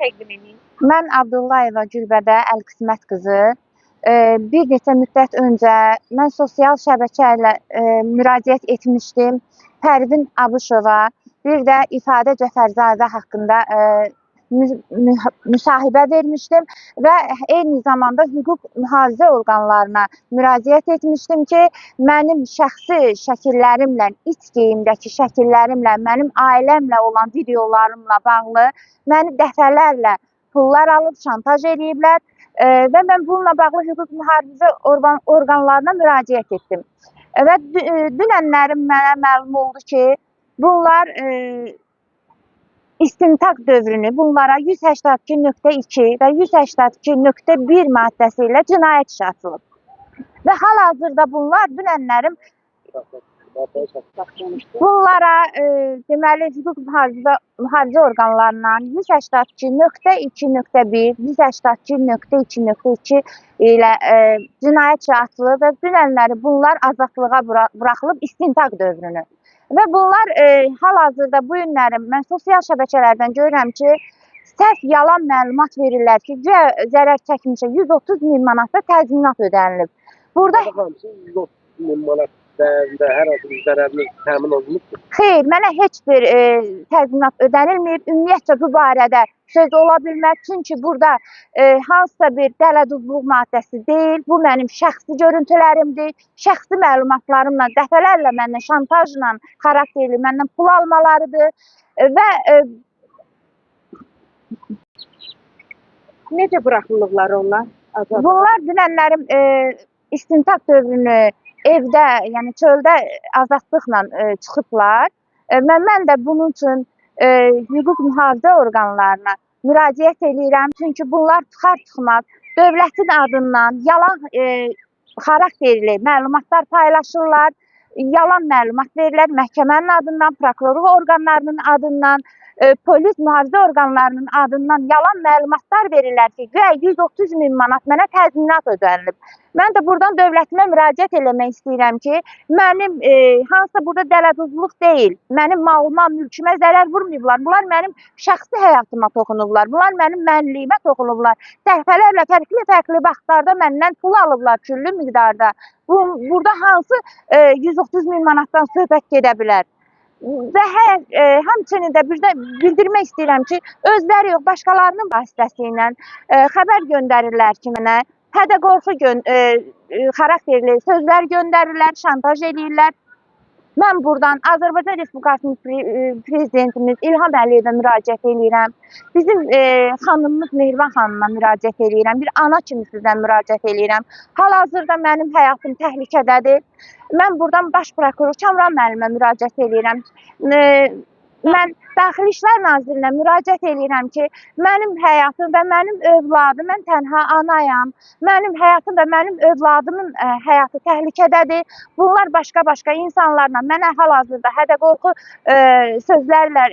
təqdim edin. Mən Abdullayeva Gülbədə Əlqismət qızı. Bir neçə müddət öncə mən sosial şəbəkə ilə müraciət etmişdim. Pərvin Abışova, bir də İfadə Cəfərzadə haqqında müsahibə vermişdim və eyni zamanda hüquq mühafizə orqanlarına müraciət etmişdim ki, mənim şəxsi şəkillərimlə, iç geyimdəki şəkillərimlə, mənim ailəmlə olan videolarımla bağlı məni dəfələrlə pullar alıb, şantaj ediblər və mən bununla bağlı hüquq mühafizə orqanlarına müraciət etdim. Və dünənlərim mənə məlum oldu ki, bunlar istintaq dövrünü bunlara 182.2 və 182.1 maddəsi ilə cinayət işi açılıb. Və hal-hazırda bunlar dünənlərim bunlara deməli hüquq mühafizə orqanlarından 182.2.1, 182.2.2 ilə cinayət işi açılıb və dünənləri bunlar azadlığa buraxılıb istintaq dövrünü. Və bunlar hal-hazırda bu günlərim mən sosial şəbəkələrdən görürəm ki, səhv yalan məlumat verirlər ki, zərər çəkmişə 130.000 manat da təzminat ödənilib. Burada 130.000 manat dəyərində hər hansı bir zərəriniz təmin olunubdur? Xeyr, mənə heç bir təzminat ödənilməyib. Ümumiyyətcə bu barədə söz ola bilməz. Çünki burada hansısa bir dələduzluq maddəsi deyil. Bu mənim şəxsi görüntülərimdir. Şəxsi məlumatlarımla dəfələrlə məndən şantajla xarakterli məndən pul almalarıdır. Və necə buraxılırlar onlar? Bunlar dünənlərim istintaq dövrünü evdə, yəni çöldə azadlıqla çıxıblar. Mən də bunun üçün hüquq mühafizə orqanlarına müraciət edirəm. Çünki bunlar çıxar-çıxmaz dövlətin adından yalan xarakterli məlumatlar paylaşırlar. Yalan məlumat verirlər məhkəmənin adından, prokurorluq orqanlarının adından, polis mühafizə orqanlarının adından yalan məlumatlar verirlər ki, 130.000 manat mənə təzminat ödənilib. Mən də buradan dövlətimə müraciət eləmək istəyirəm ki, mənim hansısa burada dələduzluq deyil, mənim malıma, mülkümə zərər vurmayıblar. Bunlar mənim şəxsi həyatıma toxunublar, bunlar mənim mənliyimə toxunublar. Dəfələrlə fərqli vaxtlarda məndən pul alıblar küllü miqdarda. Burada hansı 130.000 manatdan söhbət gedə bilər? Və həmçinin də bildirmək istəyirəm ki, özləri yox, başqalarının vasitəsi ilə xəbər göndərirlər ki, mənə hədə-qorxu xarakterli sözlər göndərirlər, şantaj edirlər. Mən buradan Azərbaycan Respublikasının prezidentimiz İlham Əliyevə müraciət edirəm. Bizim xanımımız Mehriban xanımına müraciət edirəm. Bir ana kimi sizdən müraciət edirəm. Hal-hazırda mənim həyatım təhlükədədir. Mən buradan baş prokuror Kamran müəllimə müraciət edirəm. Mən Daxili İşlər Nazirinə müraciət edirəm ki, mənim həyatım və mənim övladım, mən tənha anayam, mənim həyatım və mənim övladımın həyatı təhlükədədir. Bunlar başqa insanlarla mənə hal-hazırda hədə-qorxu sözlərlə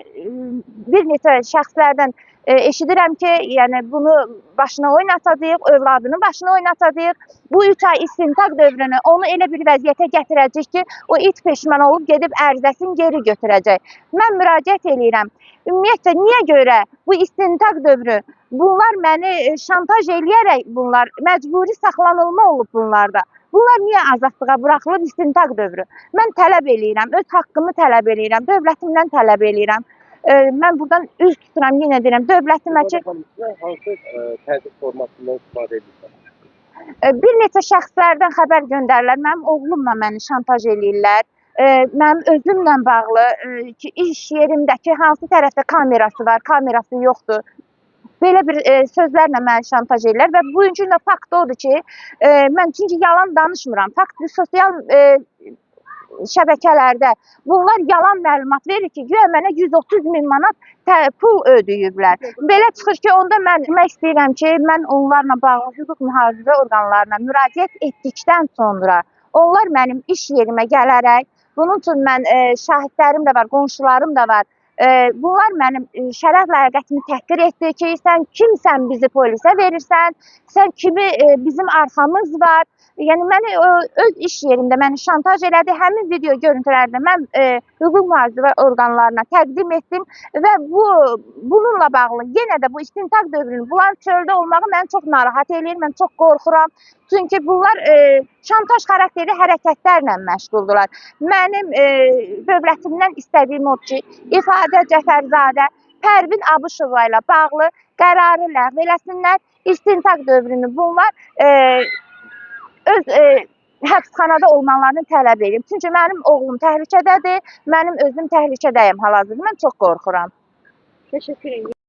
bir neçə şəxslərdən eşidirəm ki, yəni bunu başına oynatacağıq, övladının başına oynatacağıq. Bu 3 ay istintaq dövrünü onu elə bir vəziyyətə gətirəcək ki, o it peşman olub gedib ərizəsini geri götürəcək. Mən müraciət edirəm. Ümumiyyətcə, niyə görə bu istintaq dövrü, bunlar məni şantaj eləyərək bunlar, məcburi saxlanılma olub bunlarda. Bunlar niyə azadlığa buraxılıb istintaq dövrü? Mən tələb eləyirəm, öz haqqımı tələb eləyirəm, dövlətimdən tələb eləyirəm. Mən buradan üz tuturam, yenə deyirəm, dövlətimə ki... Hansı təzyiq formasından istifadə edirlər? Bir neçə şəxslərdən xəbər göndərirlər, mənim oğlumla məni şantaj eləyirlər. Mənim özümlə bağlı ki, iş yerimdəki hansı tərəfdə kamerası var, kamerası yoxdur. Belə bir sözlərlə məni şantaj edirlər və bugünkü də fakt odur ki, mən çünki yalan danışmıram. Fakt sosial şəbəkələrdə bunlar yalan məlumat verir ki, güya mənə 130.000 manat pul ödəyiblər. Belə çıxır ki, onda mən demək istəyirəm ki, mən onlarla bağlı hüquq mühafizə orqanlarına müraciət etdikdən sonra onlar mənim iş yerimə gələrək, bunun üçün mən şahidlərim də var, qonşularım da var, Bunlar mənim şərəf ləyaqətimi təhqir etdi ki, sən kimsən bizi polisə verirsən, sən kimi bizim arxamız var. Yəni məni öz iş yerimdə məni şantaj elədi. Həmin video görüntülərini mən hüquq mühafizə orqanlarına təqdim etdim və bununla bağlı yenə də bu istintaq dövrünün bunlar çöldə olmağı məni çox narahat eləyir. Mən çox qorxuram. Çünki bunlar şantaj xarakterli hərəkətlərlə məşğuldurlar. Mənim dövlətimdən istədiyim odur ki, İfadə Cəfərzadə Pərvin Abışova ilə bağlı qərarı ləğv eləsinlər. İstintaq dövrünü bunlar öz həbsxanada olmalarını tələb edirəm. Çünki mənim oğlum təhlükədədir, mənim özüm təhlükədəyim hal-hazırda. Mən çox qorxuram. Teşekkür ederim.